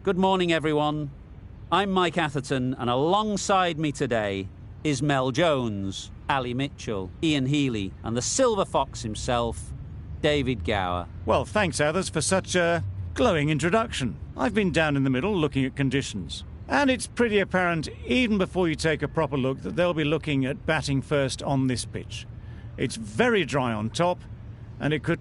Good morning, everyone. I'm Mike Atherton, and alongside me today is Mel Jones, Ali Mitchell, Ian Healy, and the Silver Fox himself, David Gower. Well, thanks, Athers, for such a glowing introduction. I've been down in the middle looking at conditions. And it's pretty apparent, even before you take a proper look, that they'll be looking at batting first on this pitch. It's very dry on top, and it could...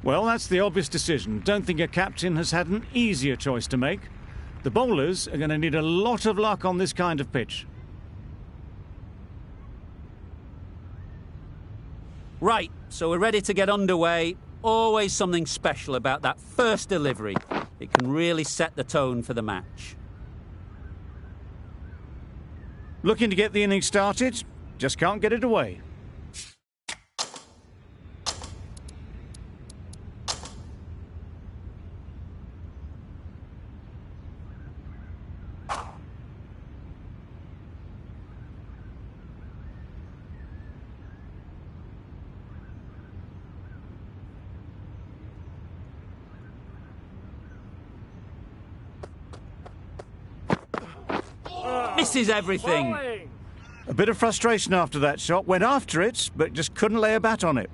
Well, that's the obvious decision. Don't think a captain has had an easier choice to make. The bowlers are going to need a lot of luck on this kind of pitch. Right, so we're ready to get underway. Always something special about that first delivery. It can really set the tone for the match. Looking to get the innings started, just can't get it away. Misses everything. A bit of frustration after that shot. Went after it, but just couldn't lay a bat on it.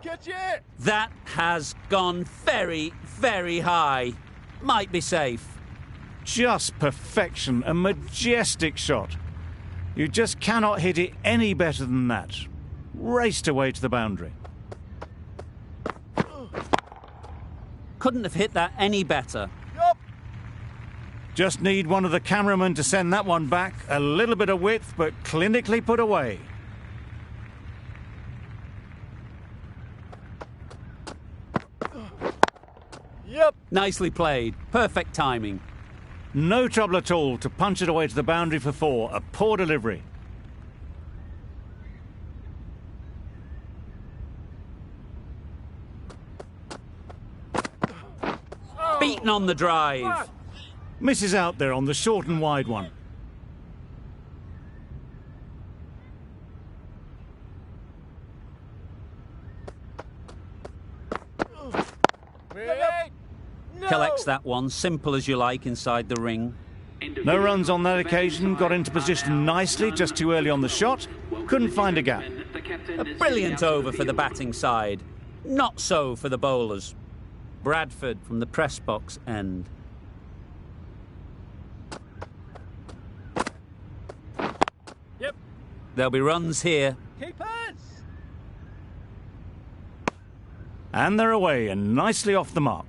Catch it! That has gone very, very high. Might be safe. Just perfection. A majestic shot. You just cannot hit it any better than that. Raced away to the boundary. Couldn't have hit that any better. Yup. Just need one of the cameramen to send that one back. A little bit of width, but clinically put away. Yep. Nicely played. Perfect timing. No trouble at all to punch it away to the boundary for 4. A poor delivery. Beaten on the drive. Misses out there on the short and wide one. No. Collects that one, simple as you like, inside the ring. No runs on that occasion. Got into position nicely, just too early on the shot. Couldn't find a gap. A brilliant over for the batting side. Not so for the bowlers. Bradford from the press box end. Yep. There'll be runs here. Keepers. And they're away and nicely off the mark.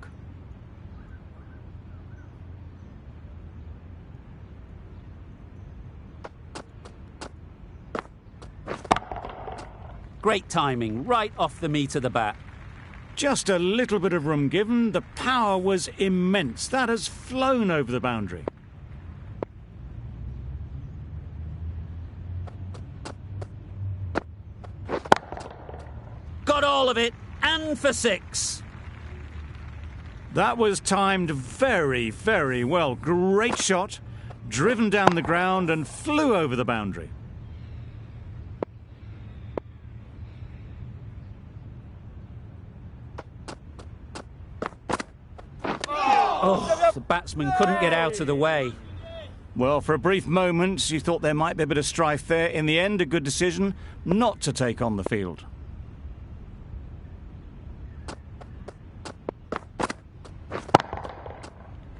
Great timing, right off the meat of the bat. Just a little bit of room given. The power was immense. That has flown over the boundary. Got all of it, and for 6. That was timed very, very well. Great shot. Driven down the ground and flew over the boundary. Oh, the batsman couldn't get out of the way. Well, for a brief moment, you thought there might be a bit of strife there. In the end, a good decision not to take on the field.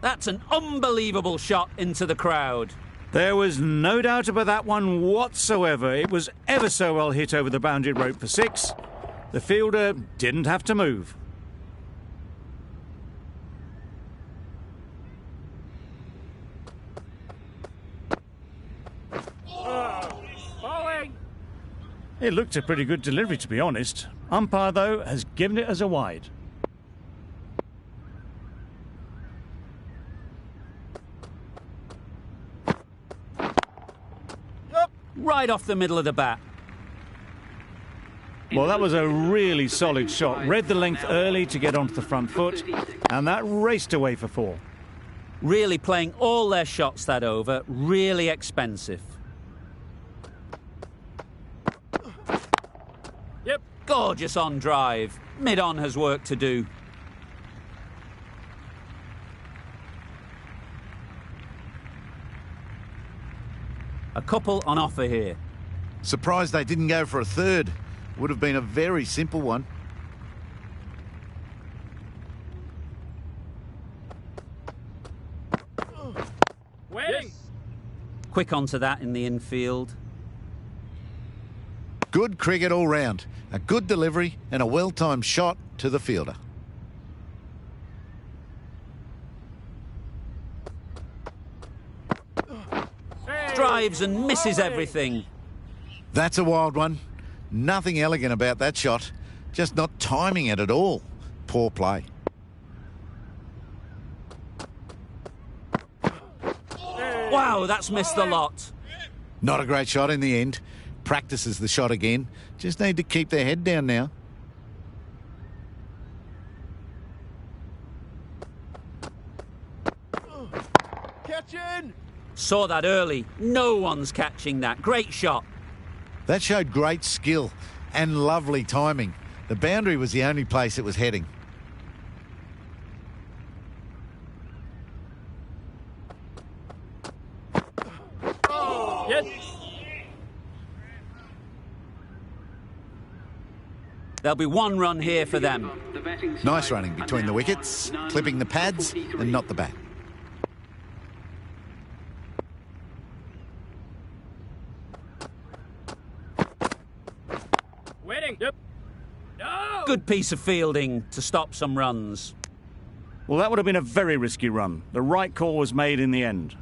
That's an unbelievable shot into the crowd. There was no doubt about that one whatsoever. It was ever so well hit over the boundary rope for 6. The fielder didn't have to move. It looked a pretty good delivery, to be honest. Umpire, though, has given it as a wide. Right off the middle of the bat. Well, that was a really solid shot. Read the length early to get onto the front foot, and that raced away for 4. Really playing all their shots that over. Really expensive. Yep. Gorgeous on drive. Mid-on has work to do. A couple on offer here. Surprised they didn't go for a third. Would have been a very simple one. Waiting. Quick onto that in the infield. Good cricket all round. A good delivery and a well-timed shot to the fielder. Drives and misses everything. That's a wild one. Nothing elegant about that shot. Just not timing it at all. Poor play. Wow, that's missed a lot. Not a great shot in the end. Practices the shot again. Just need to keep their head down now. Catching. Saw that early. No one's catching that. Great shot. That showed great skill and lovely timing. The boundary was the only place it was heading. Yes. There'll be one run here for them. Nice running between the wickets, clipping the pads and not the bat. Waiting. Yep. No. Good piece of fielding to stop some runs. Well, that would have been a very risky run. The right call was made in the end.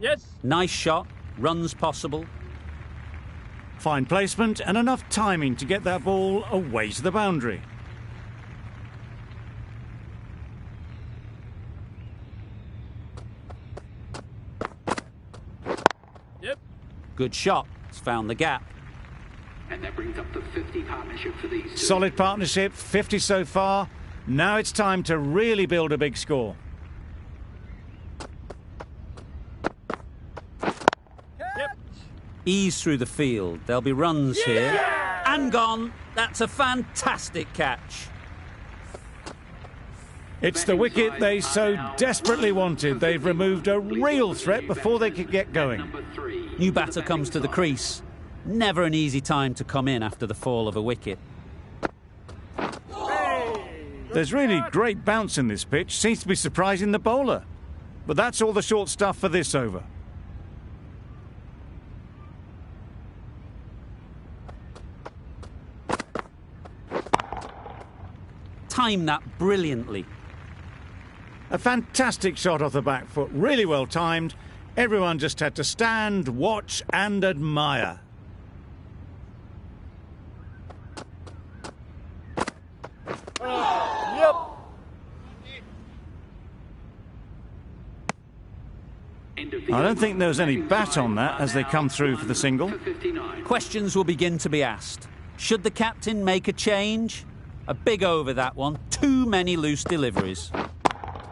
Yes. Nice shot. Runs possible. Fine placement and enough timing to get that ball away to the boundary. Yep. Good shot. It's found the gap. And that brings up the 50 partnership for these two. Solid partnership, 50 so far. Now it's time to really build a big score. Yep. Ease through the field. There'll be runs here. And gone. That's a fantastic catch. It's the wicket they so desperately wanted. They've removed a real threat before they could get going. Number 3. New batter comes to the crease. Never an easy time to come in after the fall of a wicket. There's really great bounce in this pitch. Seems to be surprising the bowler. But that's all the short stuff for this over. Timed that brilliantly. A fantastic shot off the back foot. Really well timed. Everyone just had to stand, watch and admire. Yep. I don't think there was any bat on that as they come through for the single. Questions will begin to be asked. Should the captain make a change? A big over that one. Too many loose deliveries.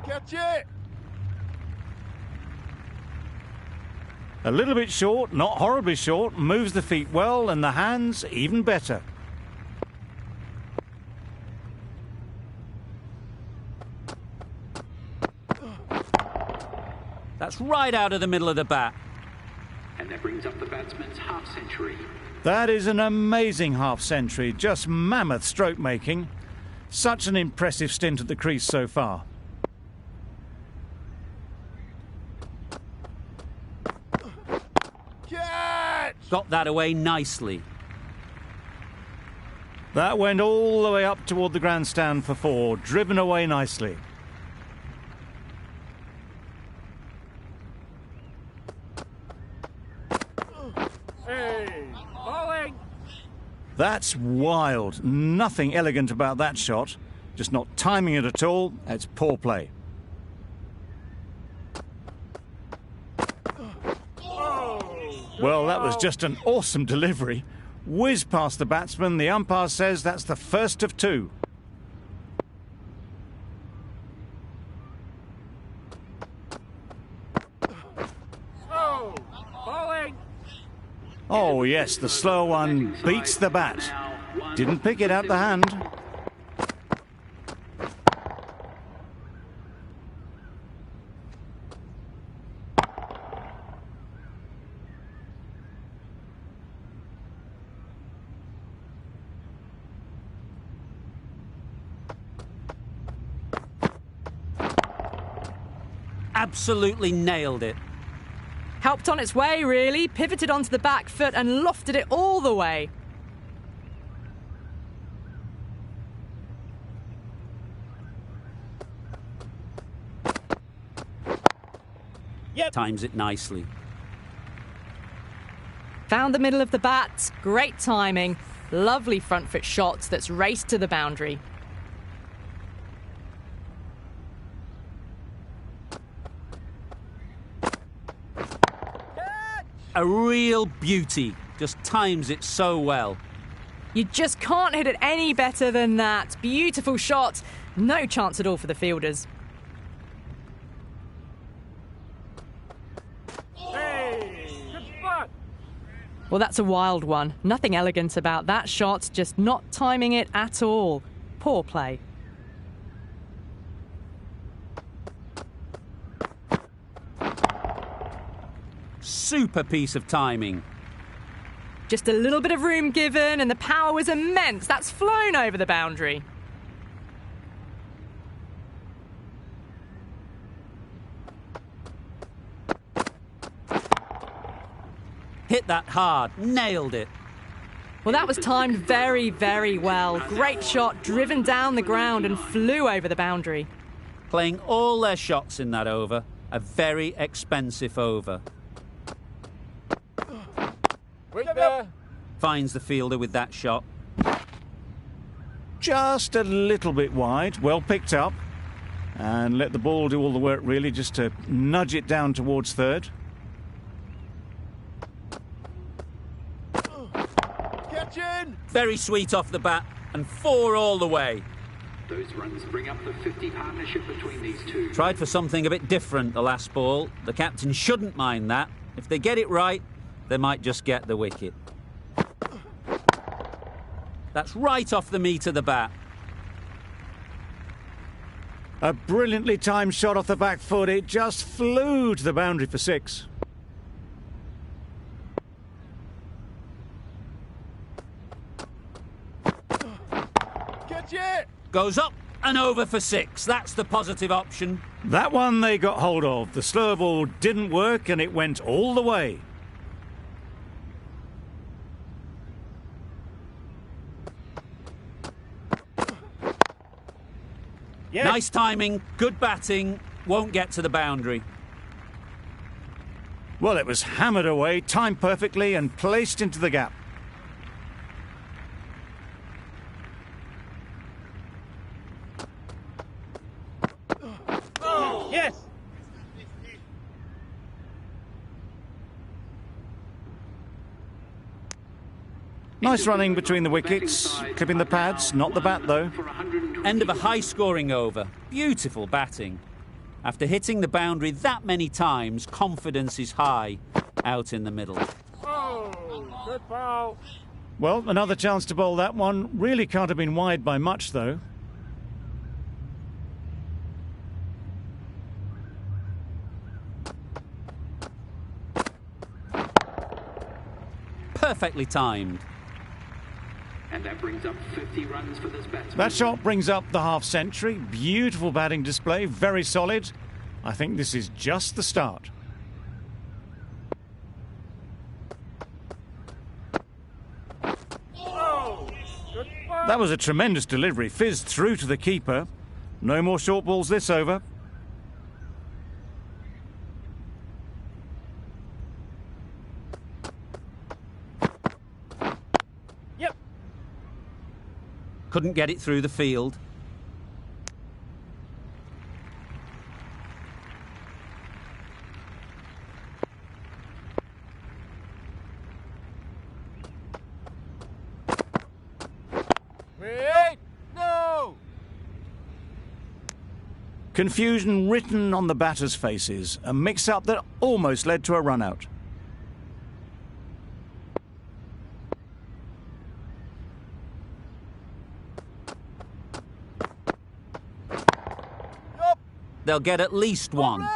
Catch it. A little bit short, not horribly short, moves the feet well and the hands even better. That's right out of the middle of the bat. And that brings up the batsman's half century. That is an amazing half century, just mammoth stroke making. Such an impressive stint at the crease so far. Catch. Got that away nicely. That went all the way up toward the grandstand for 4, driven away nicely. Hey. Bowling. That's wild. Nothing elegant about that shot. Just not timing it at all. It's poor play. Well, that was just an awesome delivery. Whiz past the batsman. The umpire says that's the first of two. Oh, bowling. Oh, yes, the slow one beats the bat. Didn't pick it out the hand. Absolutely nailed it. Helped on its way, really. Pivoted onto the back foot and lofted it all the way. Yep. Times it nicely. Found the middle of the bat. Great timing. Lovely front foot shot that's raced to the boundary. A real beauty. Just times it so well. You just can't hit it any better than that. Beautiful shot. No chance at all for the fielders. Hey, good spot. Well, that's a wild one. Nothing elegant about that shot, just not timing it at all. Poor play. Super piece of timing. Just a little bit of room given and the power was immense. That's flown over the boundary. Hit that hard. Nailed it. Well, that was timed very, very well. Great shot, driven down the ground and flew over the boundary. Playing all their shots in that over. A very expensive over. Wait there. Finds the fielder with that shot. Just a little bit wide. Well picked up. And let the ball do all the work, really, just to nudge it down towards third. Catch in. Very sweet off the bat. And 4 all the way. Those runs bring up the 50 partnership between these two. Tried for something a bit different the last ball. The captain shouldn't mind that. If they get it right, they might just get the wicket. That's right off the meat of the bat. A brilliantly timed shot off the back foot. It just flew to the boundary for 6. Catch it. Goes up and over for 6. That's the positive option. That one they got hold of. The slow ball didn't work and it went all the way. Yes. Nice timing, good batting, won't get to the boundary. Well, it was hammered away, timed perfectly and placed into the gap. Oh, yes. Nice running between the wickets, clipping the pads, not the bat though. End of a high-scoring over. Beautiful batting. After hitting the boundary that many times, confidence is high out in the middle. Oh, good foul. Well, another chance to bowl that one. Really can't have been wide by much though. Perfectly timed. And that brings up 50 runs for this batsman. That shot brings up the half-century. Beautiful batting display, very solid. I think this is just the start. Oh, good spot. That was a tremendous delivery. Fizzed through to the keeper. No more short balls this over. Yep. Couldn't get it through the field. Confusion written on the batters' faces, a mix-up that almost led to a run-out. They'll get at least one.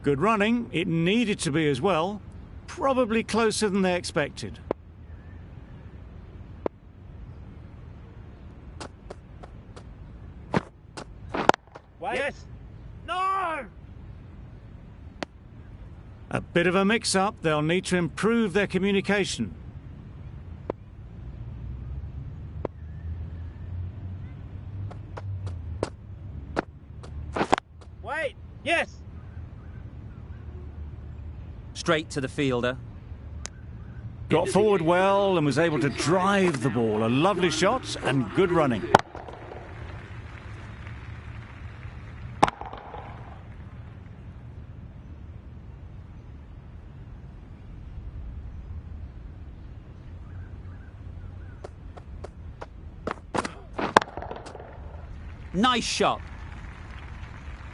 Good running. It needed to be as well. Probably closer than they expected. Wait. Yes. No! A bit of a mix-up. They'll need to improve their communication. Wait. Yes. Straight to the fielder. Got forward well and was able to drive the ball. A lovely shot and good running. Nice shot.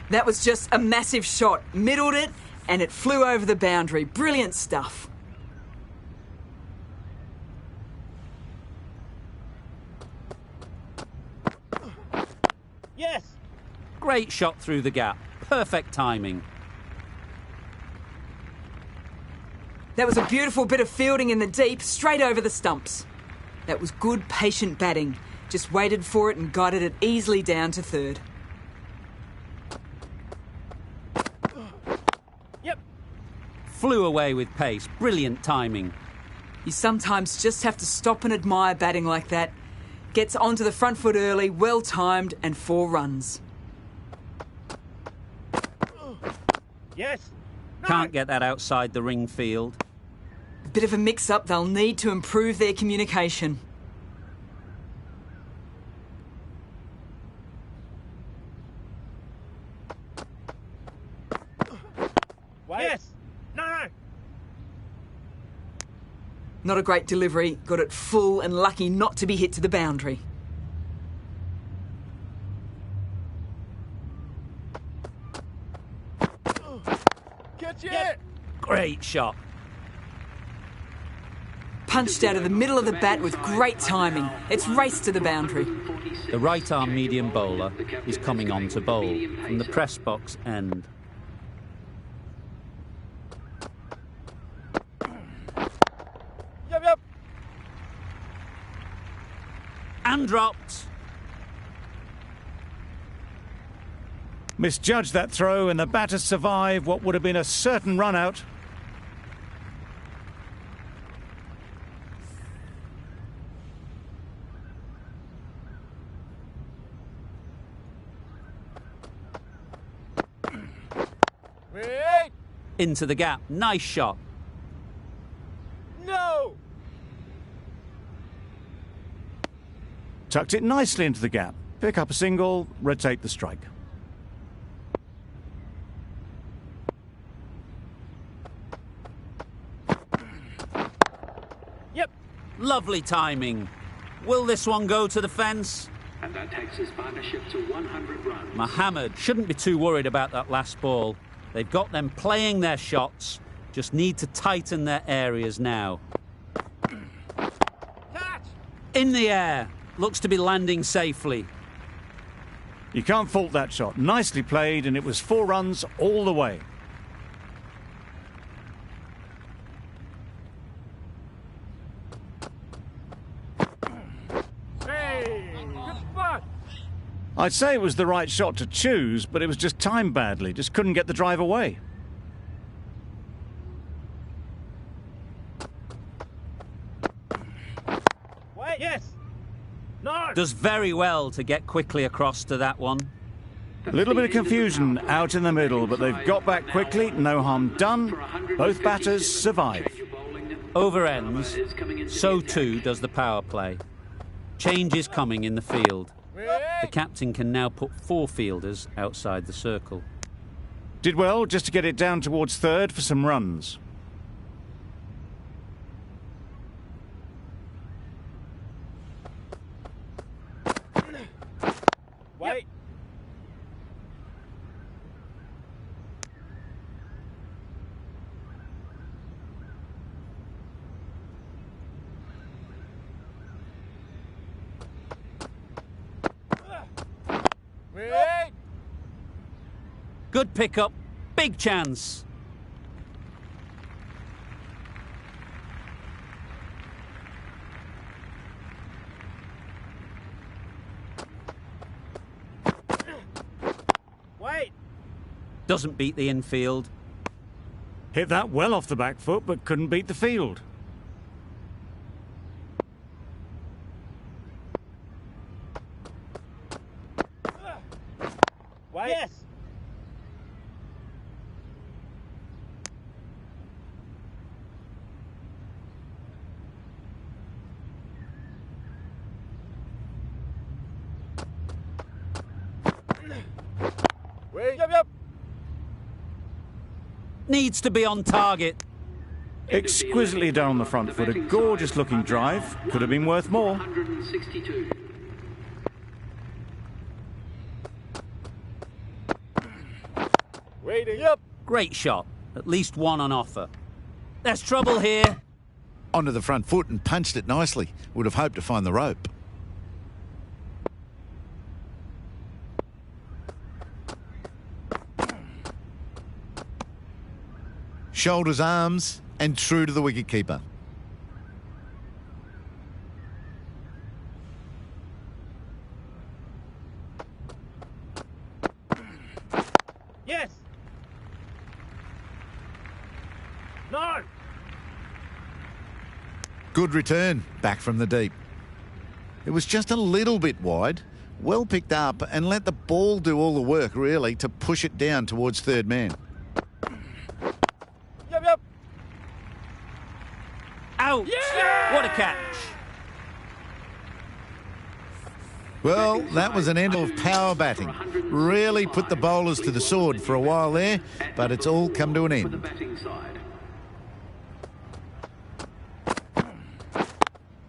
That was just a massive shot. Middled it, and it flew over the boundary. Brilliant stuff. Yes. Great shot through the gap. Perfect timing. That was a beautiful bit of fielding in the deep, straight over the stumps. That was good, patient batting. Just waited for it and guided it easily down to third. Yep. Flew away with pace. Brilliant timing. You sometimes just have to stop and admire batting like that. Gets onto the front foot early, well timed, and 4 runs. Yes. No. Can't get that outside the ring field. A bit of a mix-up. They'll need to improve their communication. Wait. Yes. No. Not a great delivery. Got it full and lucky not to be hit to the boundary. Catch it. Great shot. Punched out of the middle of the bat with great timing. It's raced to the boundary. The right-arm medium bowler is coming on to bowl from the press box end. Yep. And dropped. Misjudged that throw and the batters survive what would have been a certain run-out. Wait. Into the gap. Nice shot. No. Tucked it nicely into the gap. Pick up a single, rotate the strike. Yep. Lovely timing. Will this one go to the fence? And that takes his partnership to 100 runs. Mohammed shouldn't be too worried about that last ball. They've got them playing their shots. Just need to tighten their areas now. Catch. In the air. Looks to be landing safely. You can't fault that shot. Nicely played, and it was 4 runs all the way. Hey. Good spot. I'd say it was the right shot to choose, but it was just timed badly. Just couldn't get the drive away. Wait. Yes. No. Does very well to get quickly across to that one. A little bit of confusion out in the middle, but they've got back quickly. No harm done. Both batters survive. Over ends, so too does the power play. Change is coming in the field. The captain can now put 4 fielders outside the circle. Did well just to get it down towards third for some runs. Good pickup. Big chance. Wait! Doesn't beat the infield. Hit that well off the back foot, but couldn't beat the field. Wait! Yes! Wait! Yep! Needs to be on target. Exquisitely done on the front foot. A gorgeous looking drive. Could have been worth more. 162. Waiting! Yep! Great shot. At least one on offer. There's trouble here. Onto the front foot and punched it nicely. Would have hoped to find the rope. Shoulders, arms, and true to the wicketkeeper. Yes! No! Good return, back from the deep. It was just a little bit wide, well picked up, and let the ball do all the work, really, to push it down towards third man. Yep! Ouch! Yeah! What a catch. Well, that was an end of power batting. Really put the bowlers to the sword for a while there, but it's all come to an The end. batting side.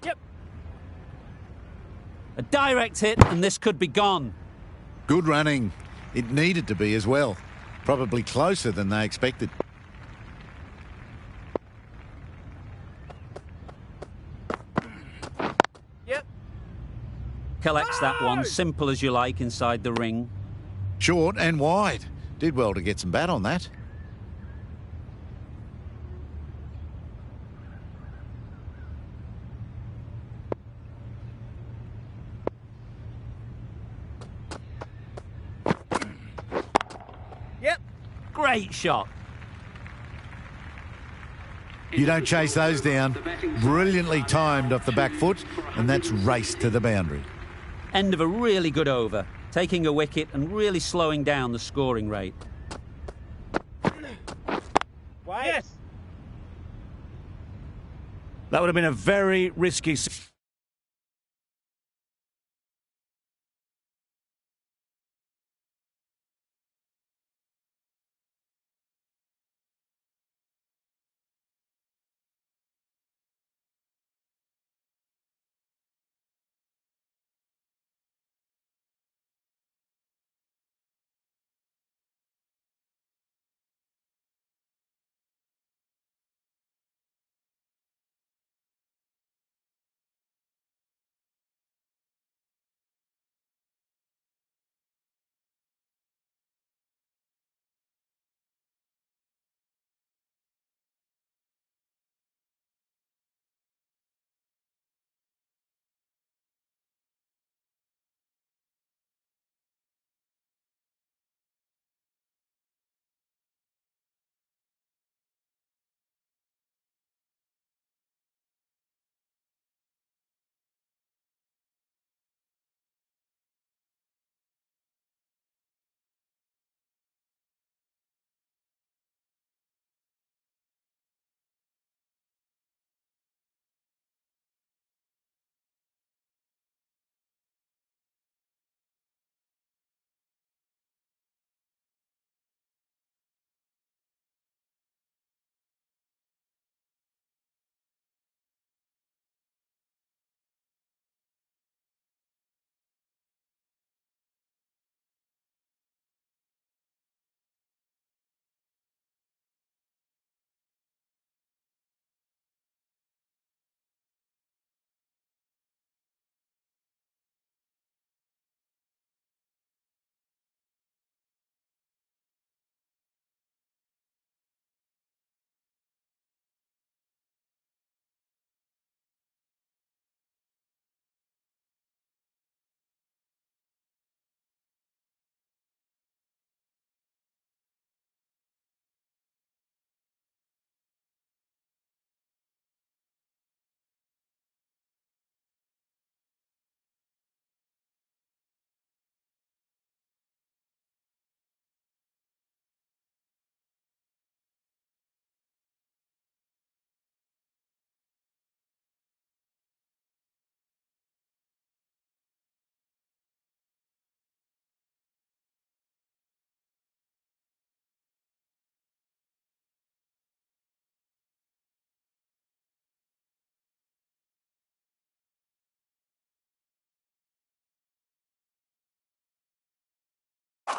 Yep. A direct hit and this could be gone. Good running. It needed to be as well. Probably closer than they expected. Yep! Collects that one, simple as you like, inside the ring. Short and wide. Did well to get some bat on that. Yep! Great shot. You don't chase those down. Brilliantly timed off the back foot, and that's raced to the boundary. End of a really good over. Taking a wicket and really slowing down the scoring rate. Wait! Yes! That would have been a very risky...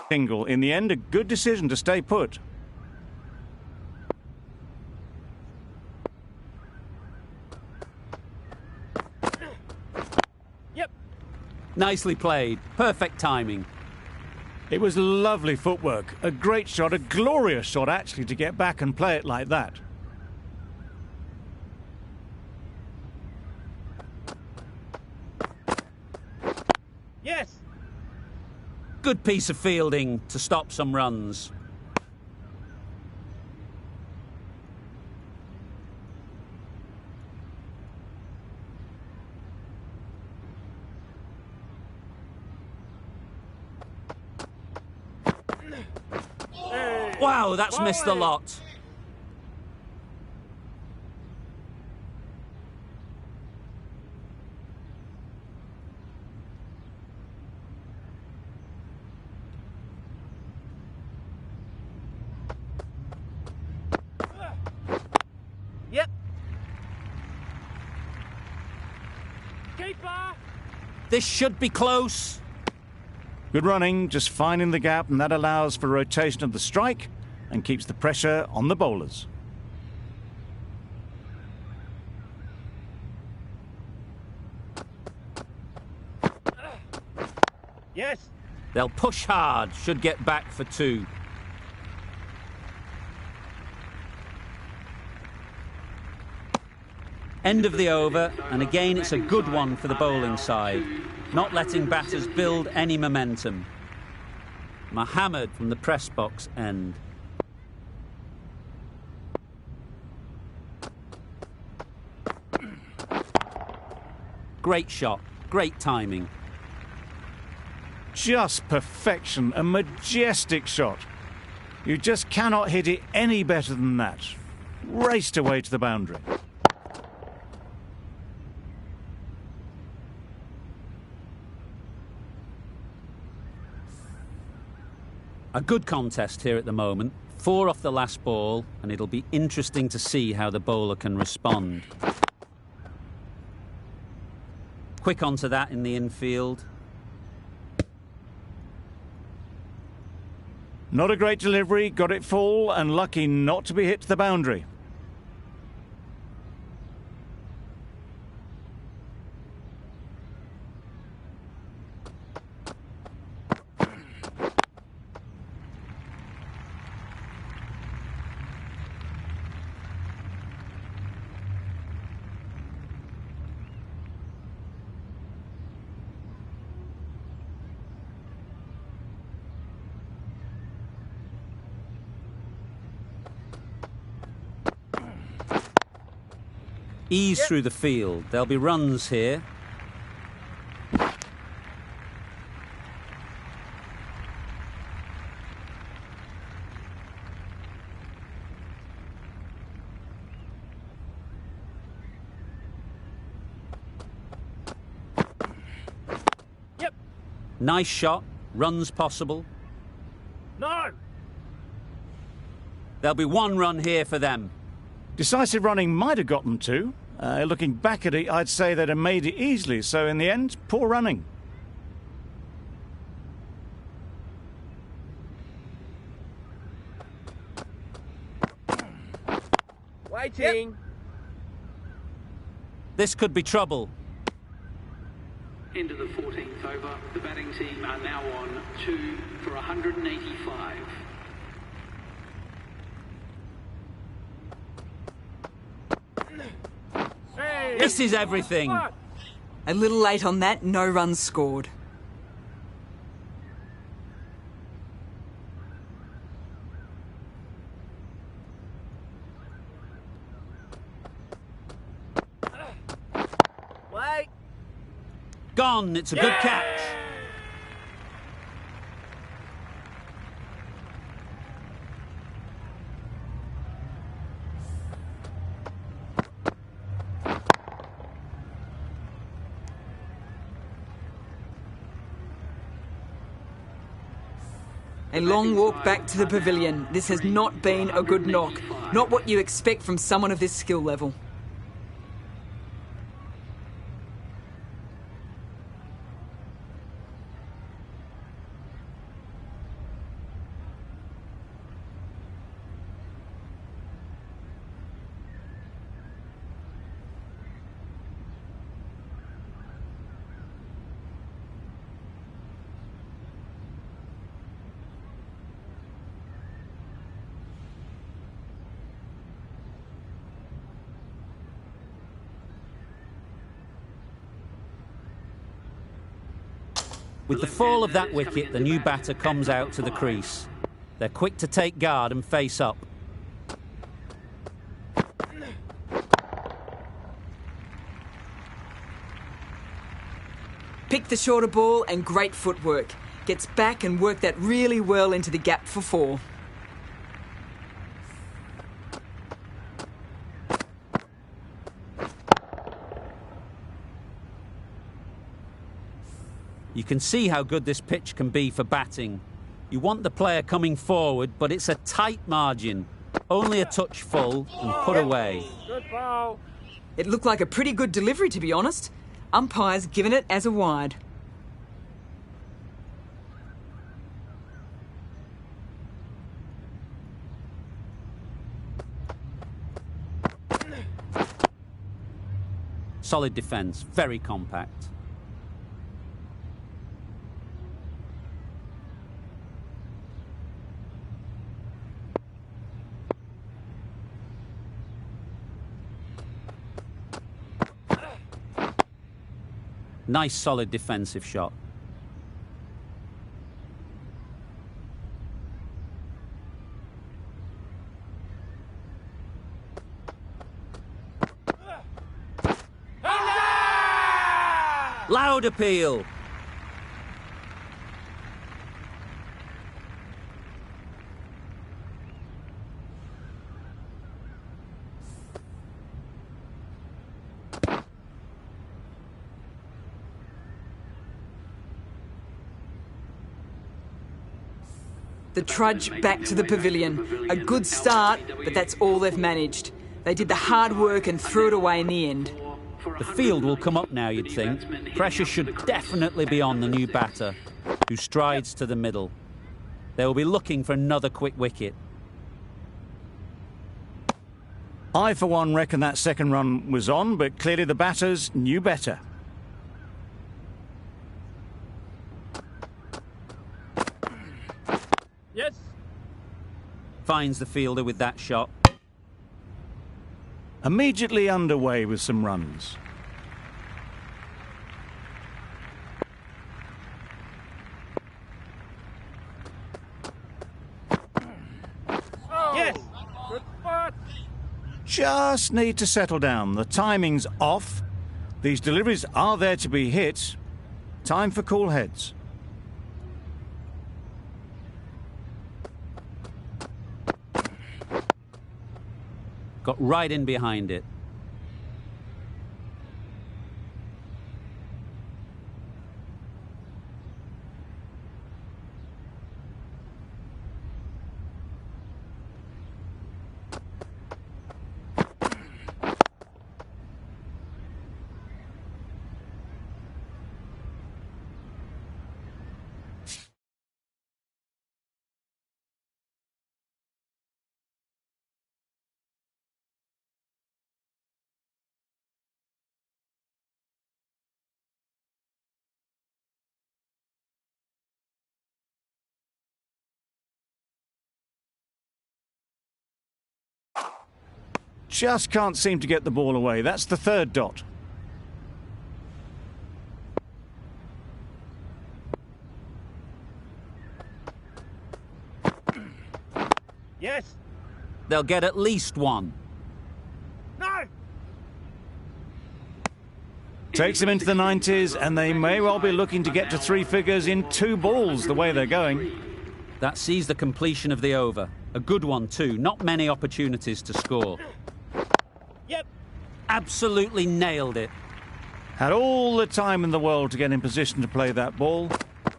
Single. In the end, a good decision to stay put. Yep. Nicely played. Perfect timing. It was lovely footwork. A great shot, a glorious shot actually, to get back and play it like that. Yes. Good piece of fielding to stop some runs. Wow, that's missed a lot. Yep. Keeper. This should be close. Good running, just finding the gap, and that allows for rotation of the strike and keeps the pressure on the bowlers. Yes. They'll push hard, should get back for 2. End of the over, and again it's a good one for the bowling side, not letting batters build any momentum. Mohammed from the press box end. Great shot, great timing. Just perfection, a majestic shot. You just cannot hit it any better than that. Raced away to the boundary. A good contest here at the moment. 4 off the last ball, and it'll be interesting to see how the bowler can respond. Quick onto that in the infield. Not a great delivery, got it full, and lucky not to be hit to the boundary. Ease through the field. There'll be runs here. Yep. Nice shot. Runs possible. No. There'll be 1 run here for them. Decisive running might have got them 2. Looking back at it, I'd say they'd have made it easily, so in the end, poor running. Waiting. Yep. This could be trouble. Into the 14th over. The batting team are now on 2 for 185. This is everything. A little late on that, no runs scored. Wait. Gone. It's a good catch. A long walk back to the pavilion. This has not been a good knock. Not what you expect from someone of this skill level. With the fall of that wicket, the new batter comes out to the crease. They're quick to take guard and face up. Picked the shorter ball and great footwork. Gets back and worked that really well into the gap for 4. You can see how good this pitch can be for batting. You want the player coming forward, but it's a tight margin. Only a touch full and put away. Good ball. It looked like a pretty good delivery, to be honest. Umpire's given it as a wide. Solid defence, very compact. Nice solid defensive shot. Loud appeal. The trudge back to the pavilion. A good start, but that's all they've managed. They did the hard work and threw it away in the end. The field will come up now, you'd think. Pressure should definitely be on the new batter, who strides to the middle. They will be looking for another quick wicket. I, for one, reckon that second run was on, but clearly the batters knew better. Yes. Finds the fielder with that shot. Immediately underway with some runs. Yes. Good spot. Just need to settle down. The timing's off. These deliveries are there to be hit. Time for cool heads. Got right in behind it. Just can't seem to get the ball away. That's the third dot. Yes. They'll get at least one. No. Takes them into the 90s, and they may well be looking to get to 3 figures in 2 balls the way they're going. That sees the completion of the over. A good one too. Not many opportunities to score. Yep. Absolutely nailed it. Had all the time in the world to get in position to play that ball.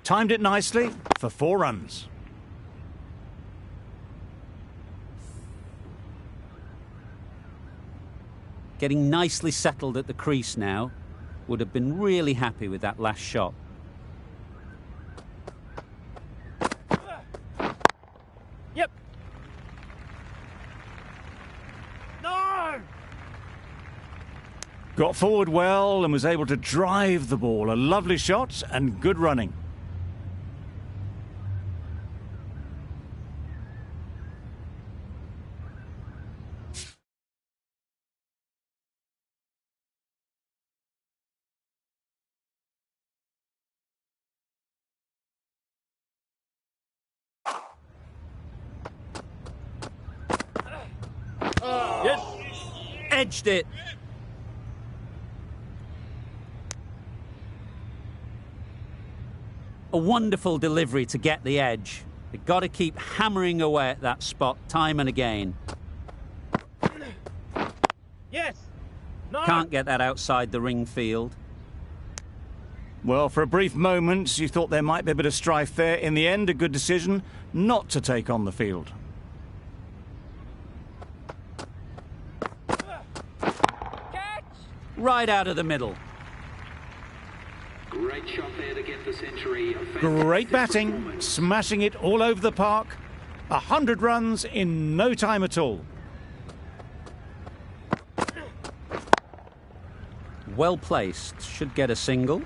Timed it nicely for 4 runs. Getting nicely settled at the crease now. Would have been really happy with that last shot. Yep. No. Got forward well and was able to drive the ball. A lovely shot and good running. edged it. A wonderful delivery to get the edge. They've got to keep hammering away at that spot time and again. Yes. No. Can't get that outside the ring field. Well, for a brief moment, you thought there might be a bit of strife there. In the end, a good decision not to take on the field. Catch. Right out of the middle. Great shot there to get the century. Great Fantastic batting, performance. smashing it all over the park. 100 runs in no time at all. Well placed. Should get a single.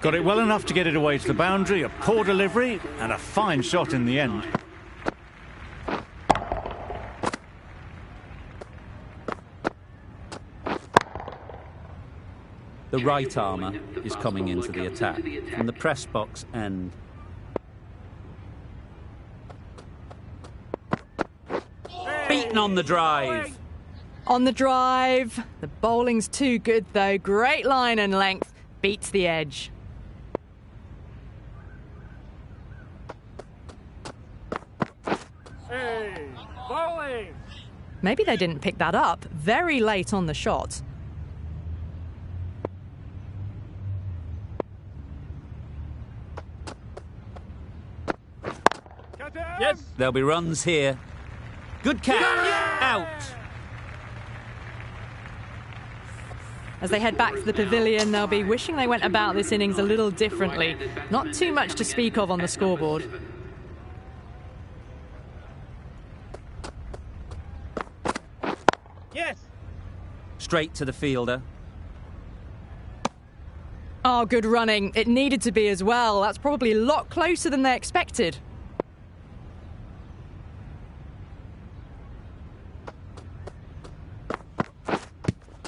Got it well enough to get it away to the boundary. A poor delivery and a fine shot in the end. The right armour is coming into the attack from the press box end. Beaten on the drive. On the drive. The bowling's too good, though. Great line and length. Beats the edge. Hey, bowling. Maybe they didn't pick that up. Very late on the shot. Cut him. Yes. There'll be runs here. Good catch. Out. As they head back to the pavilion, they'll be wishing they went about this innings a little differently. Not too much to speak of on the scoreboard. Yes. Straight to the fielder. Oh, good running. It needed to be as well. That's probably a lot closer than they expected.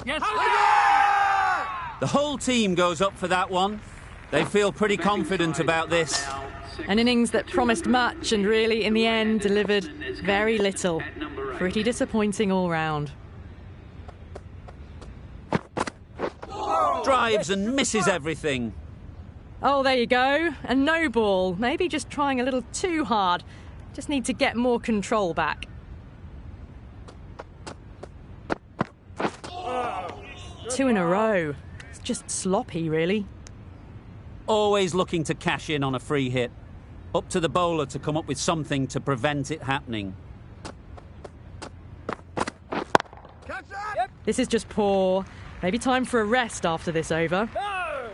Yes. The whole team goes up for that one. They feel pretty confident about this. An innings that promised much and really, in the end, delivered very little. Pretty disappointing all round. Drives and misses everything. Oh, there you go. A no ball. Maybe just trying a little too hard. Just need to get more control back. Two in a row. It's just sloppy, really. Always looking to cash in on a free hit. Up to the bowler to come up with something to prevent it happening. Catch it. Yep. This is just poor. Maybe time for a rest after this over. No.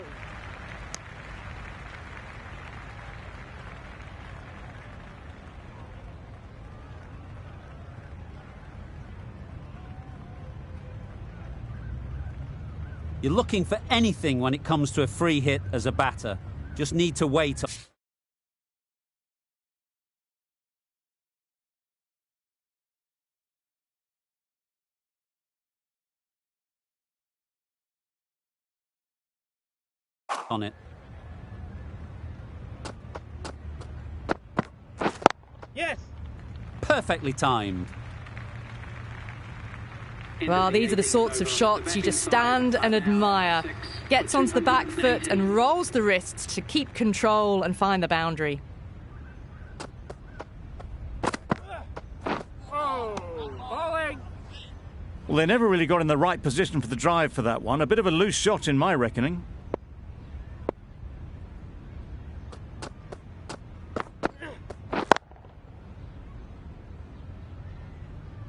You're looking for anything when it comes to a free hit as a batter. Just need to wait on it. Yes. Perfectly timed. Well, these are the sorts of shots you just stand and admire. Gets onto the back foot and rolls the wrists to keep control and find the boundary. Oh, bowling. Well, they never really got in the right position for the drive for that one. A bit of a loose shot in my reckoning.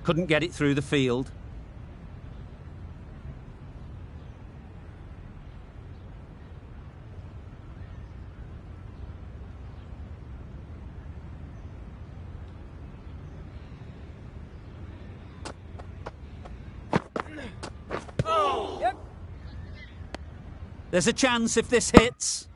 Couldn't get it through the field. Yep. There's a chance if this hits.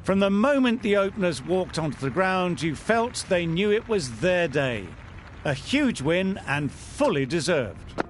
From the moment the openers walked onto the ground, you felt they knew it was their day. A huge win and fully deserved.